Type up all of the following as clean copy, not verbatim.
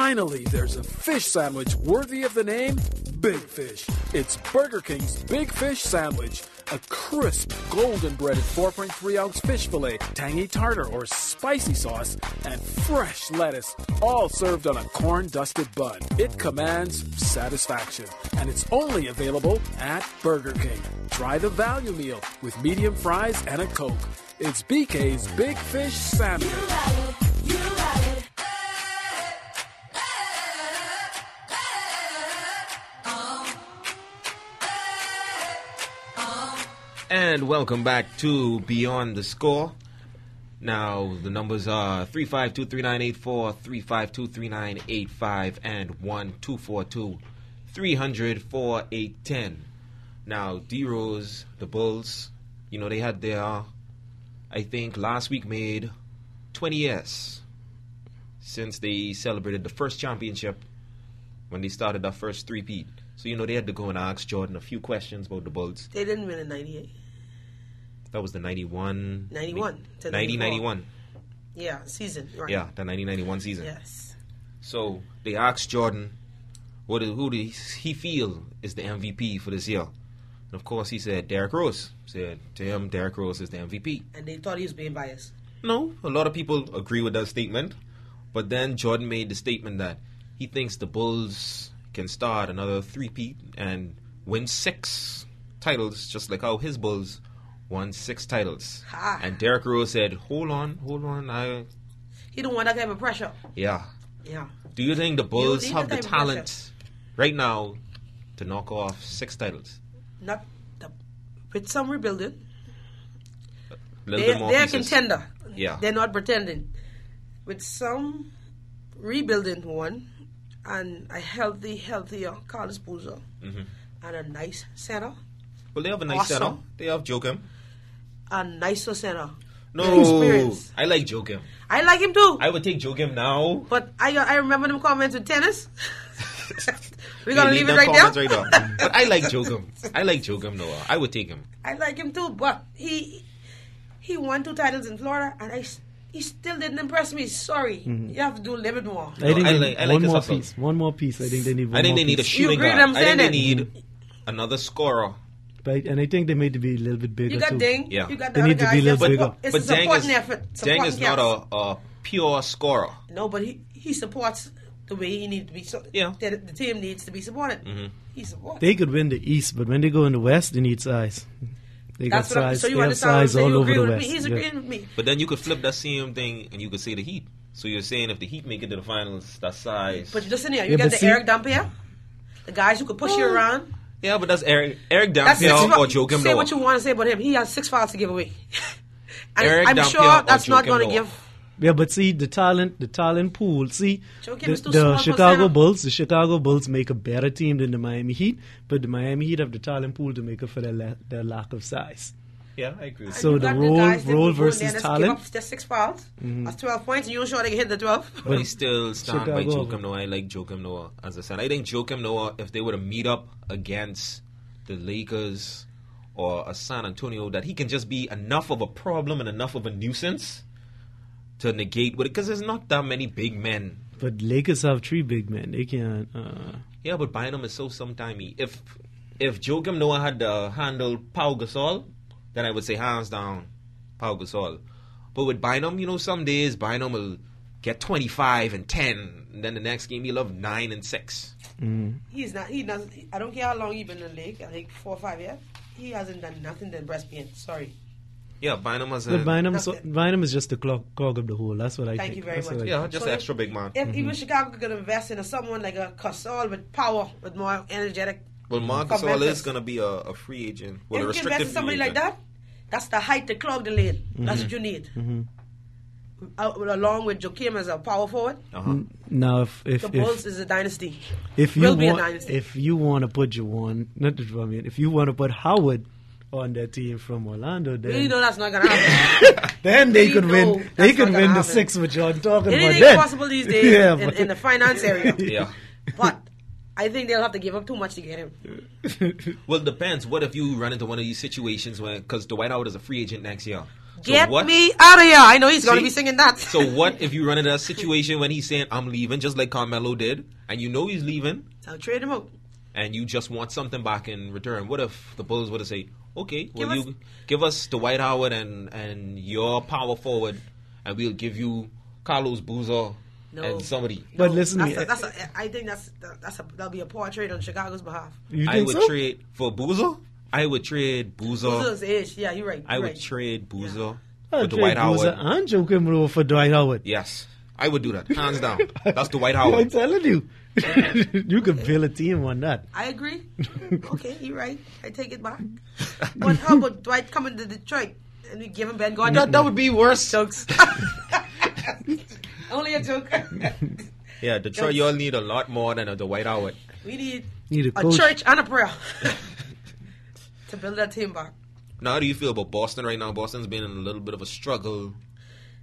Finally, there's a fish sandwich worthy of the name Big Fish. It's Burger King's Big Fish Sandwich. A crisp, golden breaded 4.3-ounce fish fillet, tangy tartar or spicy sauce, and fresh lettuce, all served on a corn-dusted bun. It commands satisfaction, and it's only available at Burger King. Try the value meal with medium fries and a Coke. It's BK's Big Fish Sandwich. And welcome back to Beyond the Score. Now, the numbers are 352-3984, 352-3985, and 1-242-300-4810. Now, D-Rose, the Bulls, you know, they had their, I think, last week made 20 years since they celebrated the first championship when they started their first three-peat. So, you know, they had to go and ask Jordan a few questions about the Bulls. They didn't win in 98. That was the 91. 91. 90-91. Yeah, season. Right. Yeah, the 90-91 season. Yes. So they asked Jordan, who does he feel is the MVP for this year? And of course, he said Derrick Rose. Said to him, Derrick Rose is the MVP. And they thought he was being biased. No, a lot of people agree with that statement. But then Jordan made the statement that he thinks the Bulls can start another three-peat and win 6 titles, just like how his Bulls won 6 titles. Ha. And Derrick Rose said, hold on, He don't want that type of pressure. Yeah. Yeah. Do you think the Bulls need have that the type of talent right now to knock off 6 titles? Not with some rebuilding. They're They're a contender. Yeah. They're not pretending. With some rebuilding one and a healthier Carlos Boozer and a nice center. Well, they have a nice center. They have Joakim. A nicer center. No, experience. I like Joakim. I like him too. I would take Joakim now. But I remember them comments with tennis. We're going to leave it right there. But I like Joakim. I like Joakim Noah. I would take him. I like him too, but he won 2 titles in Florida, and he still didn't impress me. Sorry. You have to do a little bit more. I think I like one more piece. One more piece. I think they need one more need a piece. shooting guard. I think they need another scorer. Right, and I think they need to be a little bit bigger. You got too. Deng. Yeah. You got They the need other to be a guys. little bigger. It's But a supporting effort. Deng is not a pure scorer. No, but he supports the way he needs to be. So Yeah. the team needs to be supported. He supports. They could win the East, but when they go in the West, they need size. They got That's what size. so you they have understand? size So all you over agree the with West. me? He's Yeah. agreeing with me. But then you could flip that same thing and you could say the Heat. So you're saying if the Heat make it to the finals, that size. But listen here, you Yeah, got but the see- Eric Dampier, the guys who could push you around. Yeah, but that's Eric That's Dampier six- or Joakim Say Noah. what you want to say about him. He has 6 fouls to give away. And Eric I'm Dampier sure or that's not Joakim going to Noah? give. Yeah, but see the talent pool. See Joakim is too the small for Chicago center. Bulls. The Chicago Bulls make a better team than the Miami Heat, but the Miami Heat have the talent pool to make up for their lack of size. Yeah, I agree. So You the got role guys that go in there versus and just talent. Give up their 6 fouls. That's 12 points, and you're sure they can hit the 12. But I still stand by Chicago. Joakim Noah. I like Joakim Noah. As I said, I think Joakim Noah, if they were to meet up against the Lakers or a San Antonio, that he can just be enough of a problem and enough of a nuisance to negate with it. Because there's not that many big men. But Lakers have 3 big men. They can't. Yeah, but Bynum is so sometimey. If Joakim Noah had to handle Pau Gasol, then I would say hands down Pau Gasol. But with Bynum, you know, some days Bynum will get 25 and 10, and then the next game he'll have 9 and 6. He's not. He doesn't. I don't care how long he's been in the league. I think 4 or 5 years. He hasn't done nothing than breast pain. Sorry. Yeah, Bynum has But a... Bynum is just the clog of the hole. That's what I Thank think. you very That's much. what I Yeah, think. just So an extra big man. If even Chicago could invest in someone like a Gasol with power, with more energetic. Well, Marc from Gasol Memphis. is going to be a free agent. Well, a If you can invest restricted in somebody free like agent. that, that's the height to clog the lane. That's what you need. Along with Joakim as a power forward, Now, the Bulls is a dynasty. if you will be a want dynasty. if you want to put if you want to put Howard on that team from Orlando, then You know that's not gonna happen. then they We could know win. They that's could not win gonna the happen. 6 which I'm talking about. Anything's Then possible these days Yeah, in, but- in the finance area. Yeah. But I think they'll have to give up too much to get him. Well, it depends. What if you run into one of these situations where, because Dwight Howard is a free agent next year. Get what? me out of here. I know he's going to See? be singing that. So what if you run into a situation when he's saying, I'm leaving, just like Carmelo did, and you know he's leaving, I'll trade him out. and you just want something back in return? What if the Bulls would have said, okay, well, Give us- you give us Dwight Howard and your power forward, and we'll give you Carlos Boozer No. and somebody. But listen, I think that'll be a poor trade on Chicago's behalf. you I think would so? trade for Boozer. I would trade Boozer. Boozer's age. Yeah, you're right. I you're would right. trade Boozer I'll for trade Dwight Boozer Howard. and Joe Kimbrell for Dwight Howard. Yes, I would do that, hands down. That's Dwight I'm Howard. telling you. You could build a team on that. I agree. Okay, you're right. I take it back. But how about Dwight coming to Detroit and we give him Ben Gordon? That would be worse. Jokes. Only a joke. Yeah, Detroit, you all need a lot more than a Dwight Howard. We need Need a a coach. church and a prayer to build that team back. Now, how do you feel about Boston right now? Boston's been in a little bit of a struggle.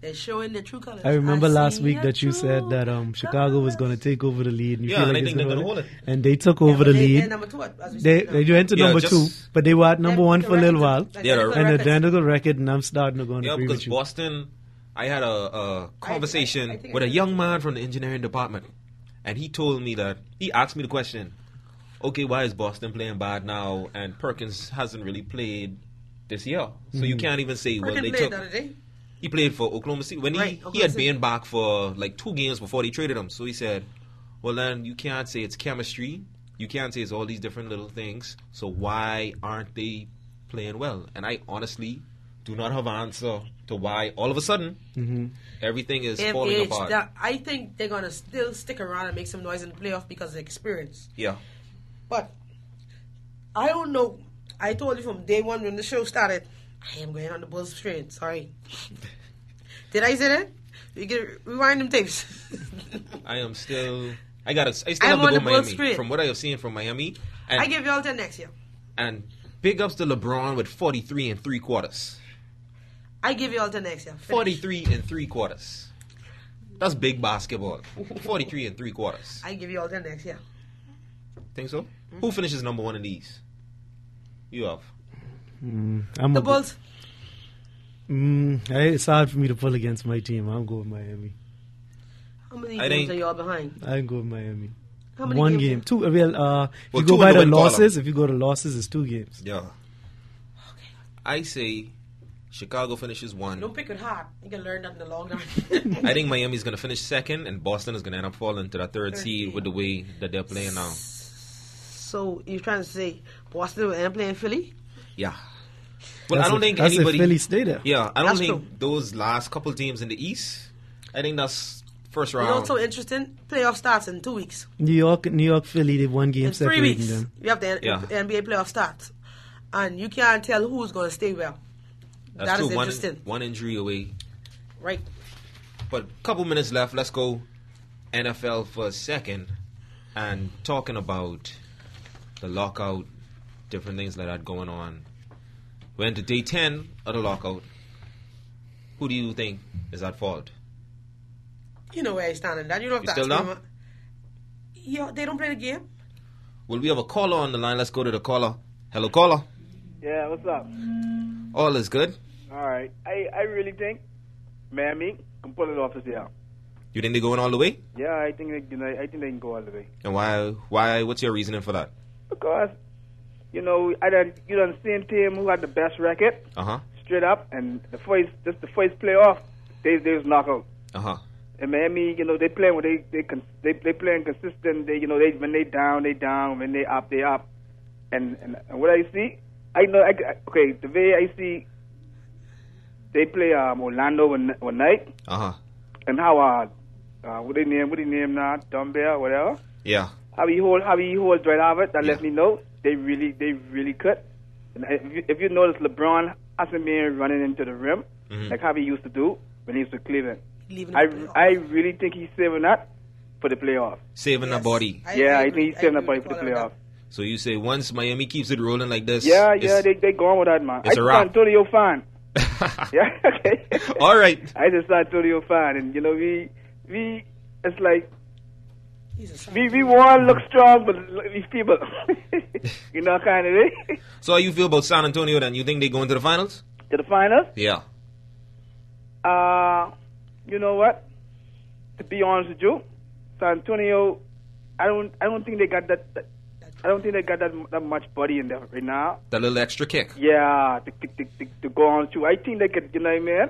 They're showing their true colors. I remember last see week your that you said that true Chicago was going to colours. take over the lead. And you Yeah, feel and like I it's think they're gonna gonna hold it. And they took Yeah, over but the they're lead. number two as we They speak now. went to Yeah, number just- 2, but they were at number 1 for a little while. Yeah, the- And records. identical record, and I'm starting to go on Yeah, agree because with you. Boston, I had a conversation I think I with a heard young man from the engineering department, and he told me that, he asked me the question, okay, why is Boston playing bad now, and Perkins hasn't really played this year? So you can't even say, well, Perkins they played took... the other day. He played for Oklahoma City. When Right, he Oklahoma had City. been back for like 2 games before they traded him. So he said, well, then you can't say it's chemistry. You can't say it's all these different little things. So why aren't they playing well? And I honestly do not have an answer to why all of a sudden everything is falling MH, apart. I think they're going to still stick around and make some noise in the playoff because of experience. Yeah. But I don't know. I told you from day one when the show started, I am going on the Bulls train. Sorry. Did I say that? You can rewind them tapes. I am still... I still I'm have to on go the Bulls Miami. train. From what I have seen from Miami. And, I give you all 10 next year. and big ups to LeBron with 43 and 3/4. I give you all 10 next year. Finish. 43 and 3/4. That's big basketball. 43 and 3/4. I give you all 10 next year. Think so? Who finishes number 1 in these? You have. I'm The a- Bulls. It's hard for me to pull against my team. I'm going with Miami. How many I games think- are you all behind? I'm going with Miami. How many 1 games? game. 2. Well, if Well, you 2 go in by the the win column. losses, if you go to losses, it's 2 games. Yeah. I say Chicago finishes 1. Don't pick it hard. You can learn that in the long run. I think Miami's going to finish 2nd, and Boston is going to end up falling to that 3rd Third seed seed. with the way that they're playing now. So you're trying to say Boston will end up playing Philly? Yeah. Well, That's I don't think that's anybody... if Philly stay there. Yeah, I don't That's think true. those last couple teams in the East, I think that's first You know round. what's so interesting? Playoff starts in 2 weeks. New York, Philly, they've 1 game In 3 separating weeks, them. you have the Yeah. NBA playoff starts. And you can't tell who's going to stay well. That's That is true. interesting. One injury away. Right. But a couple minutes left. Let's go NFL for a second. And talking about the lockout, different things like that going on. We're into day 10 of the lockout. Who do you think is at fault? You know where I stand in that. You don't have You to still ask down? me. Yeah, they don't play the game. Well, we have a caller on the line. Let's go to the caller. Hello, caller. Yeah, what's up? All is good. All right. I really think Miami can pull it off this year. You think they're going all the way? Yeah, I think they can go all the way. And why? Why? What's your reasoning for that? Because you done the same team who had the best record Uh-huh. straight up, and the first playoff they was knockout. Uh-huh. And Miami, they playing when they playing consistent. They when they down, they down. When they up, they up. And what I see, okay, the way I see, they play Orlando one night, Uh-huh. and how what they name now, Dumbbell, whatever. Yeah. How he hold Dwight Howard, that let me know they really cut. And if you notice, LeBron hasn't been running into the rim like how he used to do when he was with Cleveland. Leaving the I playoff. really think he's saving that for the playoff. Saving the Yes. body. I agree. think he's saving that body agree for the with all playoff. of So you say once Miami keeps it rolling like this. Yeah, it's- they going with that, man. it's a wrap. I'm Antonio fan. Yeah, okay. All right. I just Antonio fan, and we it's like that. He's a we want to look strong, but we feeble. Kind of way. So how you feel about San Antonio then? You think they go into the finals? To the finals. Yeah. You know what? To be honest with you, San Antonio, I don't think they got that. I don't think they got that much body in there right now. That little extra kick. Yeah, to go on to. I think they could, you know what I mean?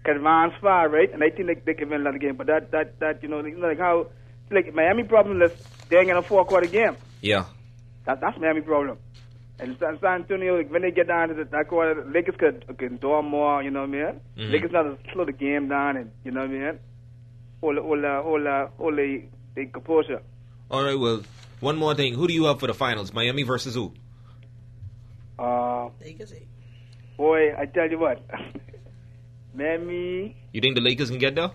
Can advance far, right? And I think they can win a lot of games. But that you know, like how, like Miami problem is they ain't gonna 4-quarter game. Yeah. That's Miami problem. And San Antonio, like, when they get down to that quarter, Lakers can do more, you know what I mean? Mm-hmm. Lakers not to slow the game down, and you know what I mean? Hold the composure. All right, well, one more thing. Who do you have for the finals? Miami versus who? Lakers. Boy, I tell you what. Miami. You think the Lakers can get there?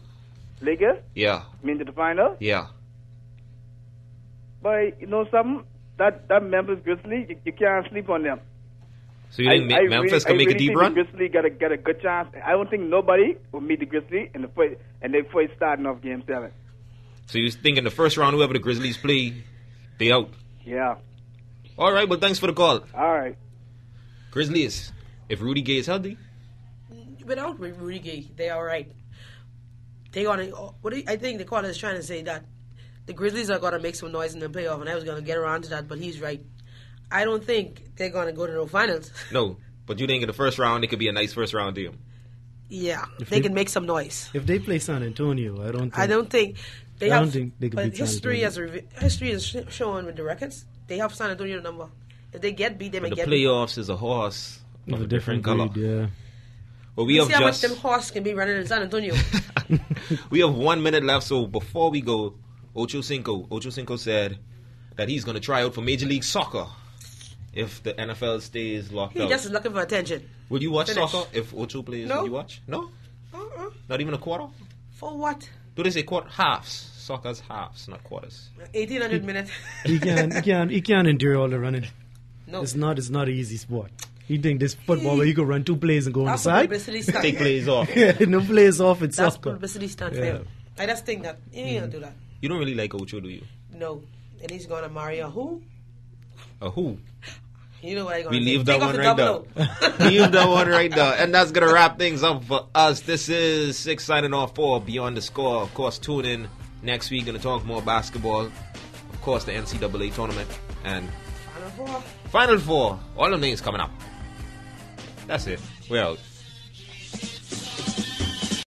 Lakers? Yeah. Mean to the final? Yeah. But you know something? That Memphis Grizzlies, you can't sleep on them. So you think Memphis can make a deep run? The Grizzlies got a good chance. I don't think nobody will meet the Grizzlies in the first starting off Game 7. So you think in the first round, whoever the Grizzlies play, they out? Yeah. All right, well, thanks for the call. All right. Grizzlies, if Rudy Gay is healthy. Without Rudy Gay, they are right. They gonna. I think the caller is trying to say that the Grizzlies are gonna make some noise in the playoff, and I was gonna get around to that, but he's right. I don't think they're gonna go to the finals. No, but you think in the first round it could be a nice first round deal? Yeah, they can make some noise. If they play San Antonio, I don't think they I have. don't think they could but beat San history Antonio. history is showing with the records. They have San Antonio number. If they get beat, they may The get beat. playoffs is a horse of a different color. breed, yeah. Well, we See have how just much them horse can be running in San Antonio. we have 1 minute left, so before we go, Ocho Cinco said that he's going to try out for Major League Soccer if the NFL stays locked He out. just is looking for attention. Would you watch Finish. soccer if Ocho plays? No. Would you watch? No? Uh-uh. Not even a quarter? For what? Do they say quarter? Halves. Soccer's halves, not quarters. 1800 minutes. He can't endure all the running. No. It's not an easy sport. You think this football where you could run 2 plays and go on the That's side? publicity stunt. Take plays off. No plays off in That's soccer. publicity stunt for Yeah. him. I just think that he ain't gonna do that. You don't really like Ocho, do you? No. And he's gonna marry a who? A who? You know what I'm gonna We say. leave that Take off one the right double there. Leave that one right there. And that's going to wrap things up for us. This is 6 signing off for Beyond the Score. Of course, tune in next week. Going to talk more basketball. Of course, the NCAA Tournament. And Final four. Final Four. All them things coming up. That's it. We're out.